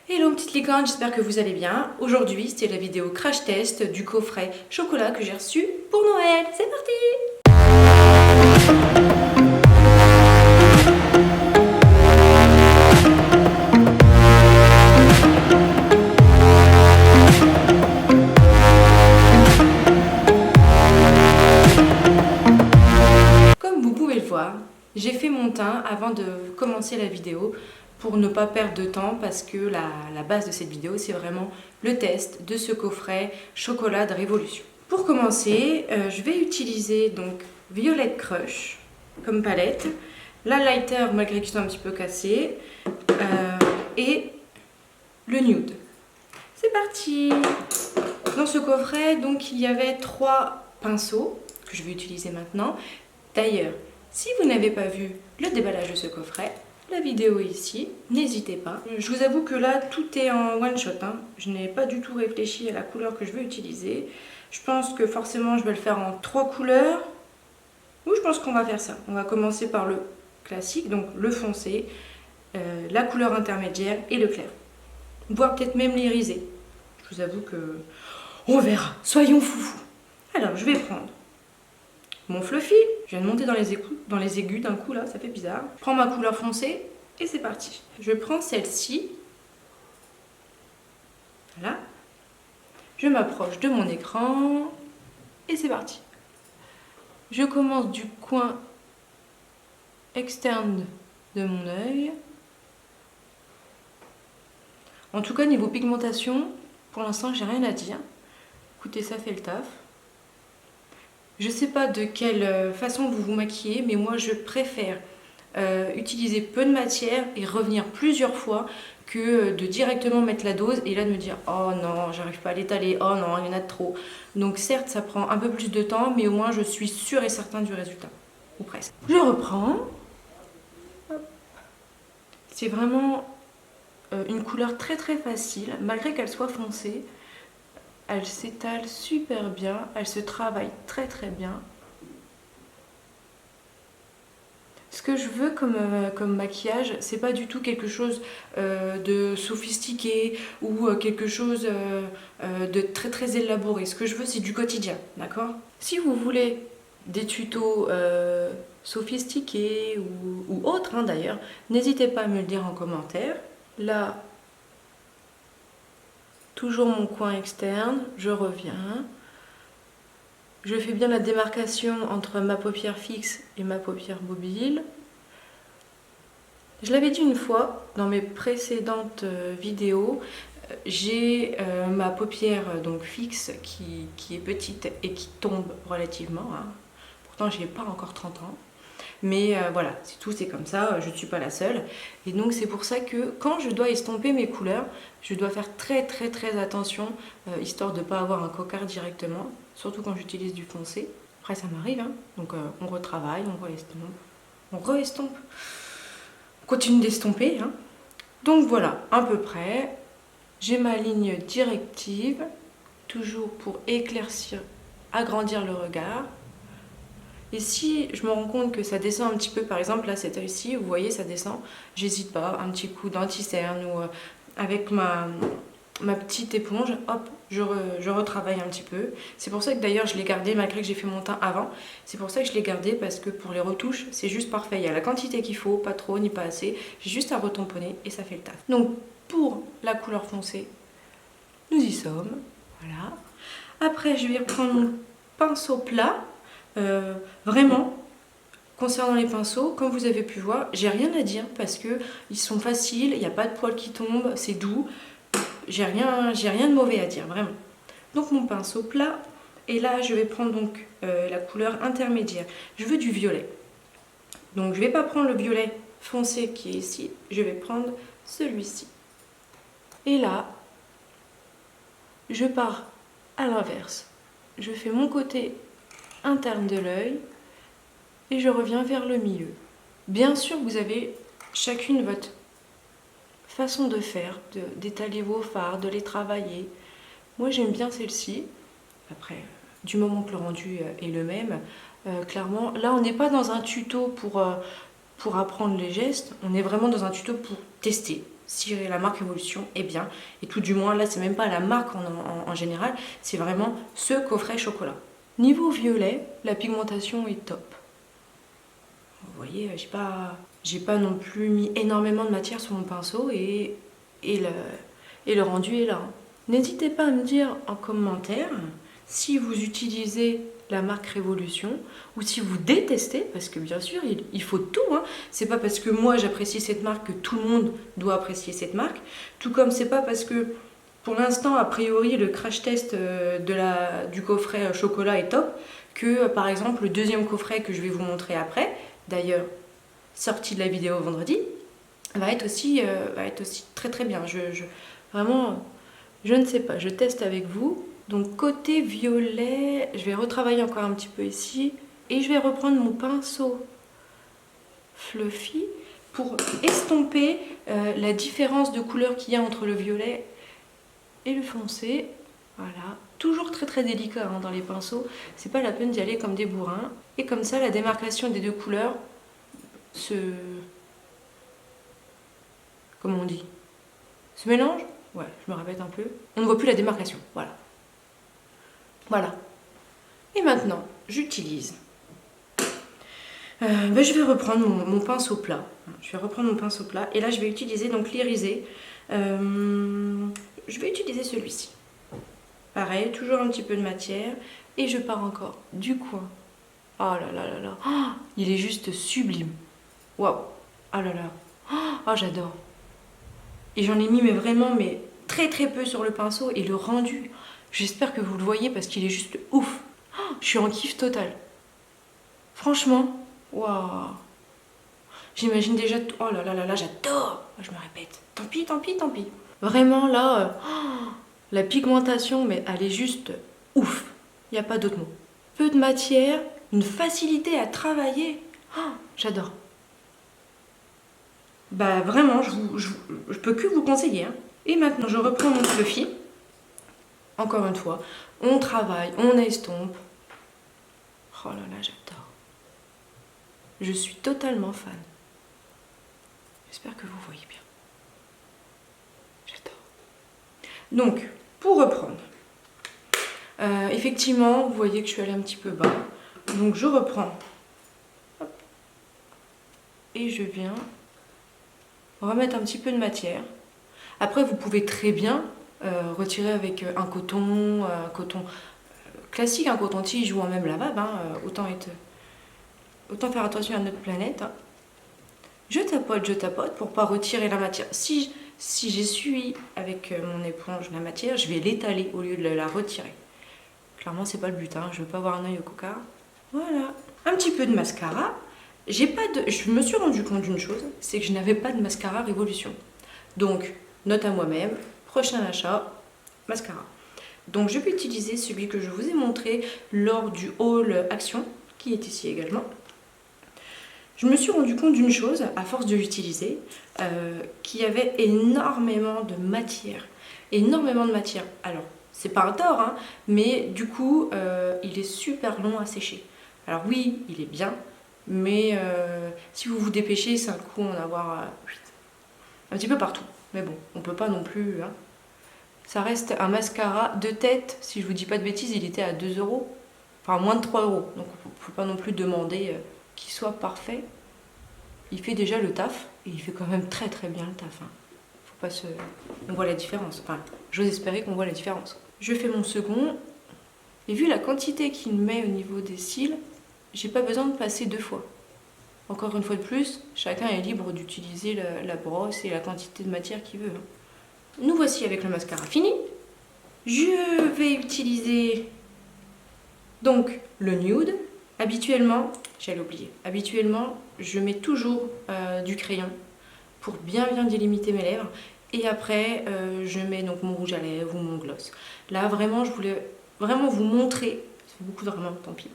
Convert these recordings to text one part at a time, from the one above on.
Hello petite licorne, j'espère que vous allez bien. Aujourd'hui, c'est la vidéo crash test du coffret chocolat que j'ai reçu pour Noël. C'est parti! Comme vous pouvez le voir, j'ai fait mon teint avant de commencer la vidéo pour ne pas perdre de temps parce que la base de cette vidéo, c'est vraiment le test de ce coffret chocolat de Révolution. Pour commencer, je vais utiliser donc Violet Crush comme palette, l'highlighter malgré qu'il soit un petit peu cassé et le nude. C'est parti! Dans ce coffret, donc il y avait 3 pinceaux que je vais utiliser maintenant. D'ailleurs, si vous n'avez pas vu le déballage de ce coffret, la vidéo est ici, n'hésitez pas. Je vous avoue que là, tout est en one shot. Je n'ai pas du tout réfléchi à la couleur que je veux utiliser. Je pense que forcément, je vais le faire en 3 couleurs. Ou je pense qu'on va faire ça. On va commencer par le classique, donc le foncé, la couleur intermédiaire et le clair. Voire peut-être même l'irisé. Je vous avoue que on verra. Soyons foufous. Alors, je vais prendre mon fluffy, je viens de monter dans les aigus d'un coup là, ça fait bizarre. Je prends ma couleur foncée et c'est parti. Je prends celle-ci. Voilà. Je m'approche de mon écran et c'est parti. Je commence du coin externe de mon œil. En tout cas, niveau pigmentation, pour l'instant, j'ai rien à dire. Écoutez, ça fait le taf. Je sais pas de quelle façon vous vous maquillez, mais moi je préfère utiliser peu de matière et revenir plusieurs fois que de directement mettre la dose et là de me dire oh non, j'arrive pas à l'étaler, oh non, il y en a de trop. Donc certes, ça prend un peu plus de temps, mais au moins je suis sûre et certain du résultat, ou presque. Je reprends. C'est vraiment une couleur très très facile, malgré qu'elle soit foncée. Elle s'étale super bien, elle se travaille très très bien. Ce que je veux comme maquillage, c'est pas du tout quelque chose de sophistiqué ou quelque chose de très très élaboré. Ce que je veux, c'est du quotidien, d'accord? Si vous voulez des tutos sophistiqués ou autres d'ailleurs, n'hésitez pas à me le dire en commentaire. Là, toujours mon coin externe, je reviens. Je fais bien la démarcation entre ma paupière fixe et ma paupière mobile. Je l'avais dit une fois dans mes précédentes vidéos, j'ai ma paupière donc fixe qui est petite et qui tombe relativement. Pourtant, je n'ai pas encore 30 ans. Mais voilà, c'est tout, c'est comme ça, je ne suis pas la seule. Et donc c'est pour ça que quand je dois estomper mes couleurs, je dois faire très très très attention, histoire de ne pas avoir un cocard directement, surtout quand j'utilise du foncé. Après ça m'arrive, donc on retravaille, on re-estompe. On continue d'estomper. Donc voilà, à peu près. J'ai ma ligne directive, toujours pour éclaircir, agrandir le regard. Et si je me rends compte que ça descend un petit peu, par exemple là cet œil-ci, vous voyez ça descend, j'hésite pas, un petit coup d'anti-cerne ou avec ma petite éponge, hop, je retravaille un petit peu. C'est pour ça que d'ailleurs je l'ai gardé malgré que j'ai fait mon teint avant. C'est pour ça que je l'ai gardé parce que pour les retouches c'est juste parfait. Il y a la quantité qu'il faut, pas trop ni pas assez. J'ai juste à retamponner et ça fait le taf. Donc pour la couleur foncée, nous y sommes. Voilà. Après je vais reprendre mon pinceau plat. Vraiment, concernant les pinceaux, comme vous avez pu voir, j'ai rien à dire parce que ils sont faciles, il n'y a pas de poils qui tombent, c'est doux. J'ai rien de mauvais à dire, vraiment. Donc mon pinceau plat, et là je vais prendre donc la couleur intermédiaire. Je veux du violet. Donc je ne vais pas prendre le violet foncé qui est ici, je vais prendre celui-ci. Et là, je pars à l'inverse. Je fais mon côté interne de l'œil et je reviens vers le milieu. Bien sûr, vous avez chacune votre façon de faire, d'étaler vos fards, de les travailler. Moi, j'aime bien celle-ci. Après, du moment que le rendu est le même, clairement, là, on n'est pas dans un tuto pour apprendre les gestes. On est vraiment dans un tuto pour tester. si la marque Révolution est bien. Et tout du moins, là, c'est même pas la marque en général, c'est vraiment ce coffret chocolat. Niveau violet, la pigmentation est top. Vous voyez, j'ai pas non plus mis énormément de matière sur mon pinceau et le rendu est là. N'hésitez pas à me dire en commentaire si vous utilisez la marque Révolution ou si vous détestez, parce que bien sûr il faut tout, hein. C'est pas parce que moi j'apprécie cette marque que tout le monde doit apprécier cette marque, tout comme c'est pas parce que pour l'instant a priori le crash test du coffret chocolat est top que par exemple le deuxième coffret que je vais vous montrer après, d'ailleurs sortie de la vidéo vendredi, va être aussi très très bien. Vraiment, je ne sais pas, je teste avec vous. Donc côté violet, je vais retravailler encore un petit peu ici et je vais reprendre mon pinceau fluffy pour estomper la différence de couleur qu'il y a entre le violet et le foncé. Voilà, toujours très très délicat hein, dans les pinceaux, c'est pas la peine d'y aller comme des bourrins. Et comme ça, la démarcation des deux couleurs comment on dit, se mélange. Ouais, je me répète un peu. On ne voit plus la démarcation, voilà. Voilà. Et maintenant, j'utilise. Je vais reprendre mon pinceau plat. Je vais reprendre mon pinceau plat et là je vais utiliser donc l'irisé. Je vais utiliser celui-ci. Pareil, toujours un petit peu de matière et je pars encore du coin. Oh là là là là, oh, il est juste sublime. Waouh, oh là là, oh j'adore. Et j'en ai mis mais vraiment mais très très peu sur le pinceau et le rendu, j'espère que vous le voyez parce qu'il est juste ouf. Oh, je suis en kiff total. Franchement, waouh. J'imagine déjà, oh là là là là, j'adore. Je me répète, tant pis, tant pis, tant pis. Vraiment là, la pigmentation, mais elle est juste ouf. Il n'y a pas d'autre mot. Peu de matière, une facilité à travailler. Oh, j'adore. Bah vraiment, je peux que vous conseiller. Hein. Et maintenant, je reprends mon fluffy. Encore une fois, on travaille, on estompe. Oh là là, j'adore. Je suis totalement fan. J'espère que vous voyez bien. J'adore. Donc, pour reprendre. Effectivement, vous voyez que je suis allée un petit peu bas. Donc, je reprends. Hop. Et je viens remettre un petit peu de matière. Après, vous pouvez très bien retirer avec un coton classique, un coton-tige ou même lavable. Hein, autant faire attention à notre planète. Hein. Je tapote pour pas retirer la matière. Si j'essuie avec mon éponge la matière, je vais l'étaler au lieu de la retirer. Clairement, c'est pas le but. Hein. Je veux pas avoir un œil au coca. Voilà. Un petit peu de mascara. Je me suis rendu compte d'une chose, c'est que je n'avais pas de mascara Révolution. Donc, note à moi-même, prochain achat, mascara. Donc, je vais utiliser celui que je vous ai montré lors du haul Action, qui est ici également. Je me suis rendu compte d'une chose, à force de l'utiliser, qu'il y avait énormément de matière. Énormément de matière. Alors, c'est pas un tort, hein, mais du coup, il est super long à sécher. Alors oui, il est bien, mais si vous vous dépêchez, c'est un coup en avoir un petit peu partout. Mais bon, on peut pas non plus... Hein. Ça reste un mascara de tête, si je vous dis pas de bêtises, il était à 2 €. Enfin, moins de 3 €. Donc, faut pas non plus demander... qu'il soit parfait, il fait déjà le taf et il fait quand même très très bien le taf. Hein. Faut pas se... On voit la différence. Enfin, j'ose espérer qu'on voit la différence. Je fais mon second et vu la quantité qu'il met au niveau des cils, j'ai pas besoin de passer 2 fois. Encore une fois de plus, chacun est libre d'utiliser la brosse et la quantité de matière qu'il veut. Hein. Nous voici avec le mascara fini. Je vais utiliser donc le nude. Habituellement, j'allais oublier, habituellement je mets toujours du crayon pour bien délimiter mes lèvres et après je mets donc mon rouge à lèvres ou mon gloss. Là vraiment je voulais vraiment vous montrer, c'est beaucoup de vraiment, tant pis,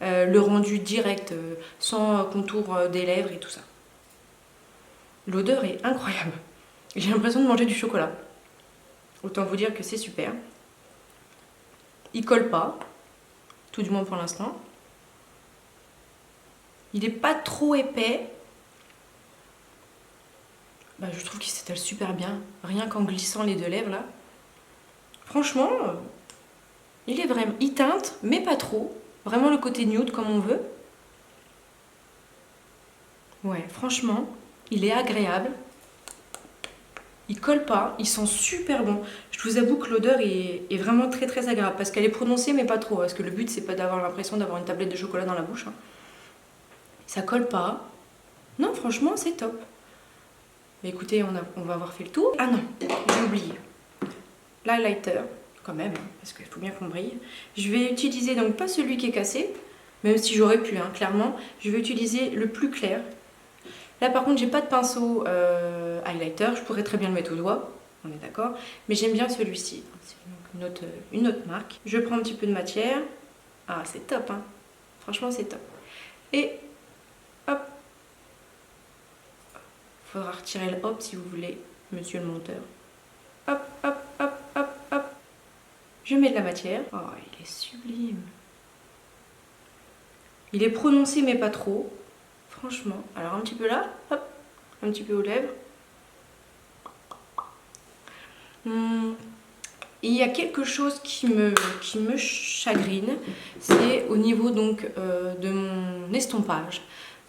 le rendu direct sans contour des lèvres et tout ça. L'odeur est incroyable, j'ai l'impression de manger du chocolat, autant vous dire que c'est super. Il colle pas, tout du moins pour l'instant. Il n'est pas trop épais. je trouve qu'il s'étale super bien. Rien qu'en glissant les 2 lèvres là. Franchement, il est vraiment... Il teinte, mais pas trop. Vraiment le côté nude comme on veut. Ouais, franchement, il est agréable. Il colle pas, il sent super bon. Je vous avoue que l'odeur est vraiment très très agréable parce qu'elle est prononcée mais pas trop. Parce que le but c'est pas d'avoir l'impression d'avoir une tablette de chocolat dans la bouche. Hein. Ça colle pas. Non, franchement, c'est top. Mais écoutez, on va avoir fait le tour. Ah non, j'ai oublié. L'highlighter, quand même, hein, parce qu'il faut bien qu'on brille. Je vais utiliser donc pas celui qui est cassé, même si j'aurais pu, hein, clairement. Je vais utiliser le plus clair. Là par contre j'ai pas de pinceau highlighter, je pourrais très bien le mettre au doigt, on est d'accord, mais j'aime bien celui-ci, c'est une autre marque. Je prends un petit peu de matière, ah c'est top, hein. Franchement c'est top. Et hop, faudra retirer le hop si vous voulez, monsieur le monteur. Hop, hop, hop, hop, hop, je mets de la matière, oh il est sublime. Il est prononcé mais pas trop. Franchement, alors un petit peu là, hop, un petit peu aux lèvres. Il y a quelque chose qui me chagrine, c'est au niveau donc de mon estompage.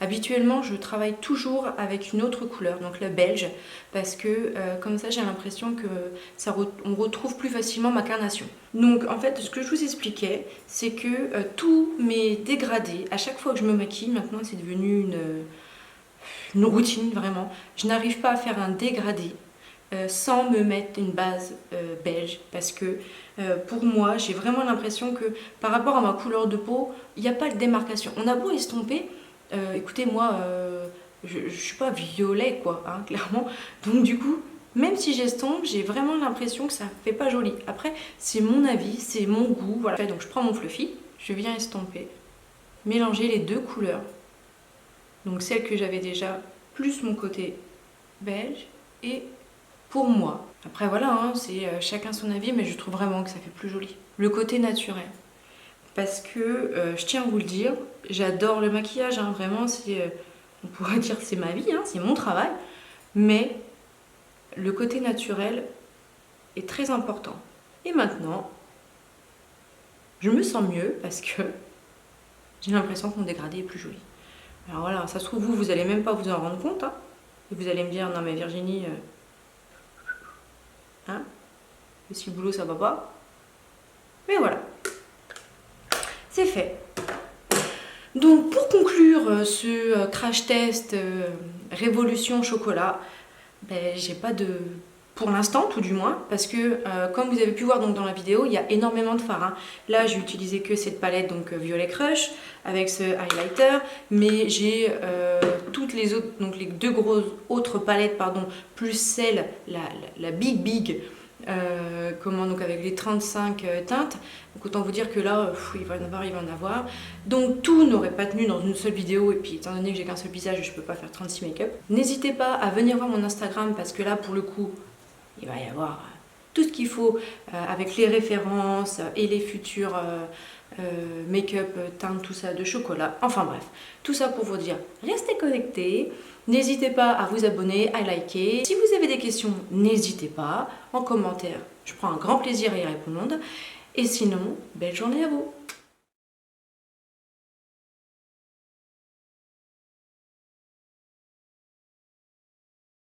Habituellement, je travaille toujours avec une autre couleur, donc la belge, parce que comme ça, j'ai l'impression que on retrouve plus facilement ma carnation. Donc en fait, ce que je vous expliquais, c'est que tous mes dégradés, à chaque fois que je me maquille, maintenant c'est devenu une routine vraiment, je n'arrive pas à faire un dégradé sans me mettre une base belge, parce que pour moi, j'ai vraiment l'impression que par rapport à ma couleur de peau, il n'y a pas de démarcation. On a beau estomper, écoutez, moi, je suis pas violet, quoi, hein, clairement. Donc du coup, même si j'estompe, j'ai vraiment l'impression que ça fait pas joli. Après, c'est mon avis, c'est mon goût, voilà. Donc je prends mon fluffy, je viens estomper, mélanger les 2 couleurs. Donc celle que j'avais déjà, plus mon côté beige, et pour moi. Après voilà, hein, c'est chacun son avis, mais je trouve vraiment que ça fait plus joli. Le côté naturel. Parce que, je tiens à vous le dire, j'adore le maquillage, hein, vraiment, on pourrait dire que c'est ma vie, hein, c'est mon travail. Mais le côté naturel est très important. Et maintenant, je me sens mieux parce que j'ai l'impression que mon dégradé est plus joli. Alors voilà, ça se trouve, vous allez même pas vous en rendre compte, hein, et vous allez me dire, non mais Virginie, hein, le ciboulot ça va pas. Mais voilà, c'est fait. Donc pour conclure ce crash test Révolution Chocolat, j'ai pas de... Pour l'instant tout du moins, parce que comme vous avez pu voir donc, dans la vidéo, il y a énormément de fards. Hein. Là j'ai utilisé que cette palette donc Violet Crush avec ce highlighter, mais j'ai toutes les autres, donc les 2 grosses autres palettes, pardon, plus celle, la Big, donc avec les 35 teintes. Donc autant vous dire que là, il va en avoir. Donc tout n'aurait pas tenu dans une seule vidéo, et puis étant donné que j'ai qu'un seul visage, je peux pas faire 36 make-up. N'hésitez pas à venir voir mon Instagram, parce que là pour le coup, il va y avoir tout ce qu'il faut avec les références et les futurs make-up, teintes, tout ça de chocolat. Enfin bref, tout ça pour vous dire, restez connectés. N'hésitez pas à vous abonner, à liker. Si vous avez des questions, n'hésitez pas en commentaire. Je prends un grand plaisir à y répondre. Et sinon, belle journée à vous!